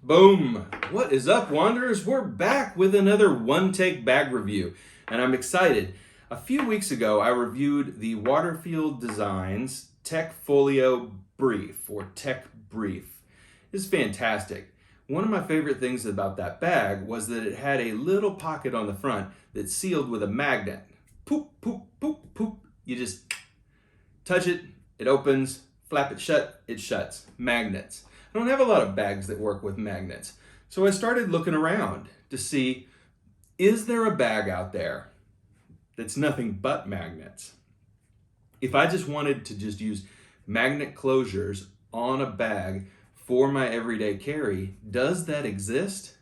Boom! What is up, Wanderers? We're back with another one-take bag review, and I'm excited. A few weeks ago, I reviewed the Waterfield Designs Tech Folio Brief, or Tech Brief. It's fantastic. One of my favorite things about that bag was that it had a little pocket on the front that's sealed with a magnet. Poop, poop, poop, poop. You just touch it, it opens, flap it shut, it shuts. Magnets. I don't have a lot of bags that work with magnets. So I started looking around to see, is there a bag out there that's nothing but magnets? If I just wanted to just use magnet closures on a bag for my everyday carry, does that exist?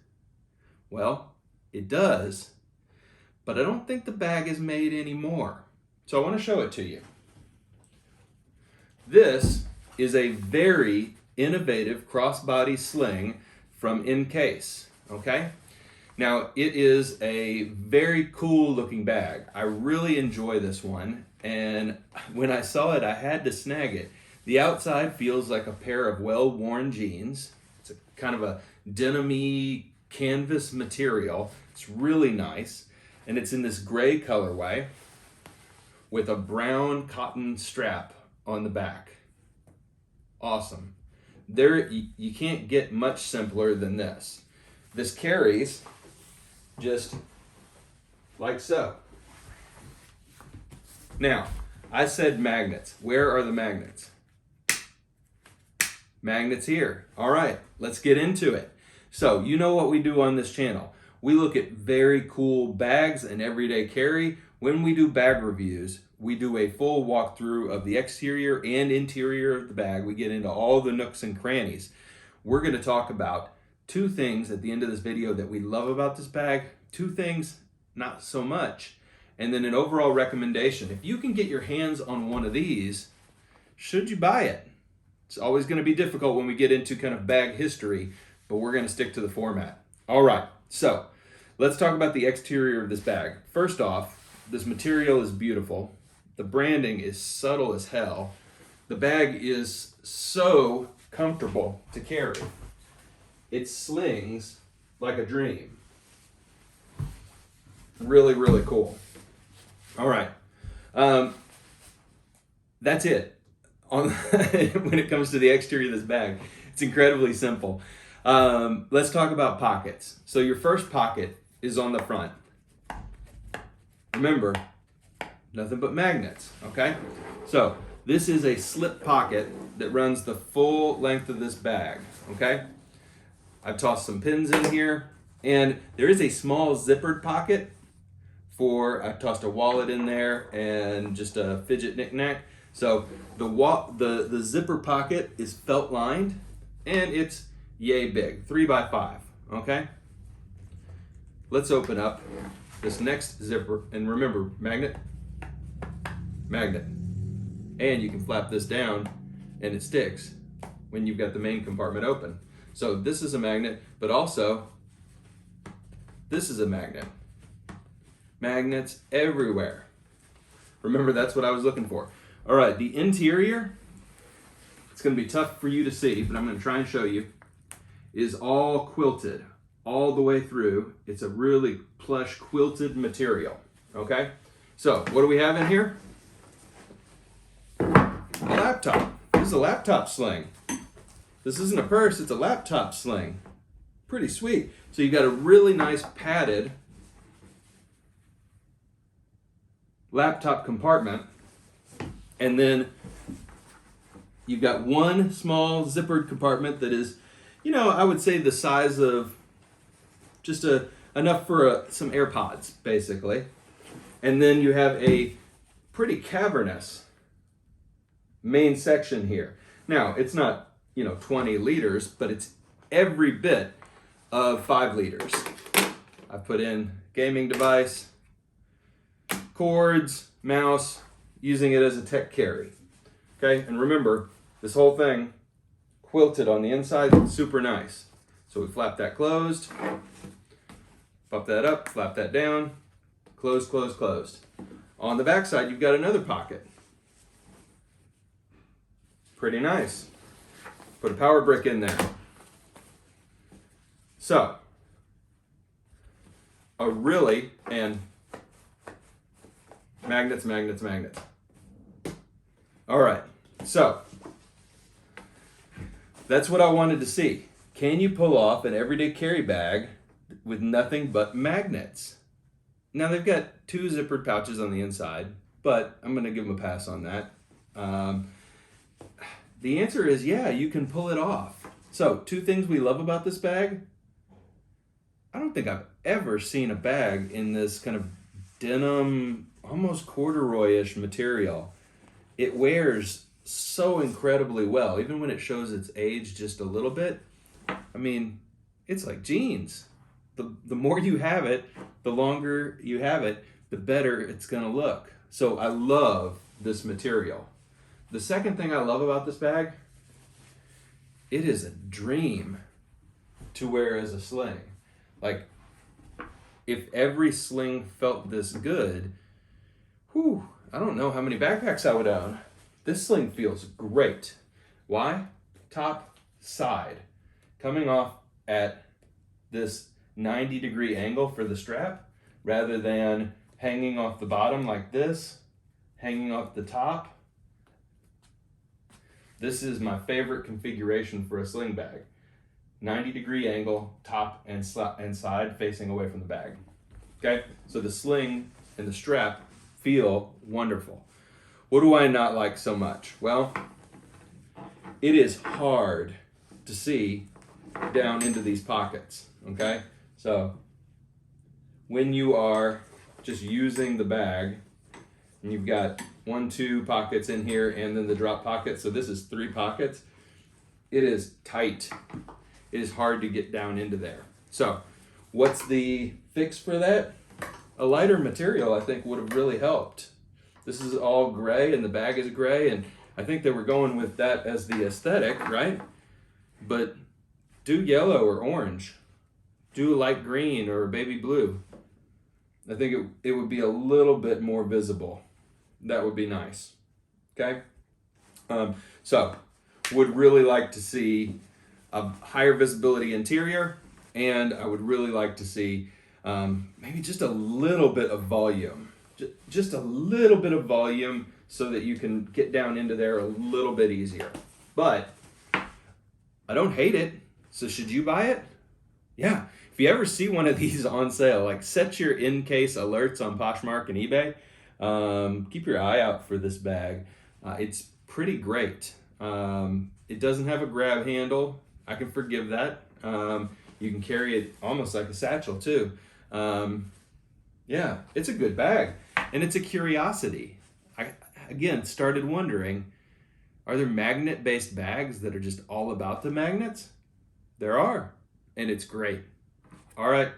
Well, it does, but I don't think the bag is made anymore. So I want to show it to you. This is a very innovative crossbody sling from Encase, okay? Now, it is a very cool looking bag. I really enjoy this one, and when I saw it, I had to snag it. The outside feels like a pair of well-worn jeans. It's a kind of a denim-y canvas material. It's really nice, and it's in this gray colorway with a brown cotton strap on the back. Awesome. You can't get much simpler than this. This carries just like so. Now, I said magnets. Where are the magnets? Magnets here. All right, let's get into it. So, you know what we do on this channel. We look at very cool bags and everyday carry. When we do bag reviews, we do a full walkthrough of the exterior and interior of the bag. We get into all the nooks and crannies. We're going to talk about two things at the end of this video that we love about this bag, two things not so much, and then an overall recommendation. If you can get your hands on one of these, should you buy it? It's always going to be difficult when we get into kind of bag history, but we're going to stick to the format. All right, so let's talk about the exterior of this bag. First off, this material is beautiful. The branding is subtle as hell. The bag is so comfortable to carry. It slings like a dream. Really, really cool. All right. That's it. When it comes to the exterior of this bag, it's incredibly simple. Let's talk about pockets. So your first pocket is on the front. Remember, nothing but magnets, okay? So this is a slip pocket that runs the full length of this bag, okay? I've tossed some pins in here, and there is a small zippered pocket I've tossed a wallet in there and just a fidget knick-knack. So the zipper pocket is felt lined, and it's yay big, 3x5, okay? Let's open up this next zipper, and remember, magnet, and you can flap this down and it sticks when you've got the main compartment open. So this is a magnet, but also this is a magnet. Magnets everywhere. Remember, that's what I was looking for. All right, the interior, it's going to be tough for you to see, but I'm going to try and show you, is all quilted all the way through. It's a really plush quilted material, okay? So what do we have in here? A laptop. This is a laptop sling. This isn't a purse, it's a laptop sling. Pretty sweet. So you've got a really nice padded laptop compartment, and then you've got one small zippered compartment that is, I would say the size of just enough for some AirPods, basically. And then you have a pretty cavernous main section here. Now, it's not, 20 liters, but it's every bit of 5 liters. I put in gaming device, cords, mouse, using it as a tech carry. Okay, and remember, this whole thing quilted on the inside, super nice. So we flap that closed, pop that up, flap that down, closed, closed, closed. On the back side, you've got another pocket. Pretty nice. Put a power brick in there. So, and magnets. All right, so that's what I wanted to see. Can you pull off an everyday carry bag with nothing but magnets? Now they've got 2 zippered pouches on the inside, but I'm gonna give them a pass on that. The answer is yeah, you can pull it off. So 2 things we love about this bag. I don't think I've ever seen a bag in this kind of denim, almost corduroy-ish material. It wears so incredibly well, even when it shows its age just a little bit. I mean, it's like jeans. The more you have it, the longer you have it, the better it's gonna look. So I love this material. The second thing I love about this bag, it is a dream to wear as a sling. Like, if every sling felt this good, whew, I don't know how many backpacks I would own. This sling feels great. Why? Top, side. Coming off at this 90-degree angle for the strap, rather than hanging off the bottom like this, hanging off the top. This is my favorite configuration for a sling bag. 90-degree angle, top and side facing away from the bag. Okay, so the sling and the strap feel wonderful. What do I not like so much? Well, it is hard to see down into these pockets, okay? So when you are just using the bag, and you've got 1, 2 pockets in here and then the drop pocket, so this is 3 pockets, it is tight. It is hard to get down into there. So what's the fix for that? A lighter material, I think, would have really helped. This is all gray and the bag is gray, and I think they were going with that as the aesthetic, right? But do yellow or orange. Do a light green or a baby blue. I think it would be a little bit more visible. That would be nice. Okay? So, would really like to see a higher visibility interior, and I would really like to see maybe just a little bit of volume. Just a little bit of volume so that you can get down into there a little bit easier. But I don't hate it, so should you buy it? Yeah. If you ever see one of these on sale, like set your in-case alerts on Poshmark and eBay. Keep your eye out for this bag. It's pretty great. It doesn't have a grab handle. I can forgive that. You can carry it almost like a satchel too. Yeah, it's a good bag, and it's a curiosity. I, again, started wondering, are there magnet-based bags that are just all about the magnets? There are, and it's great. All right,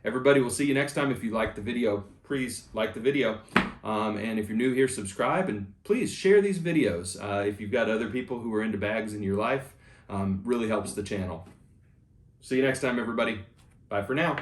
everybody, we'll see you next time. If you liked the video, please like the video. And if you're new here, subscribe, and please share these videos. If you've got other people who are into bags in your life, really helps the channel. See you next time, everybody. Bye for now.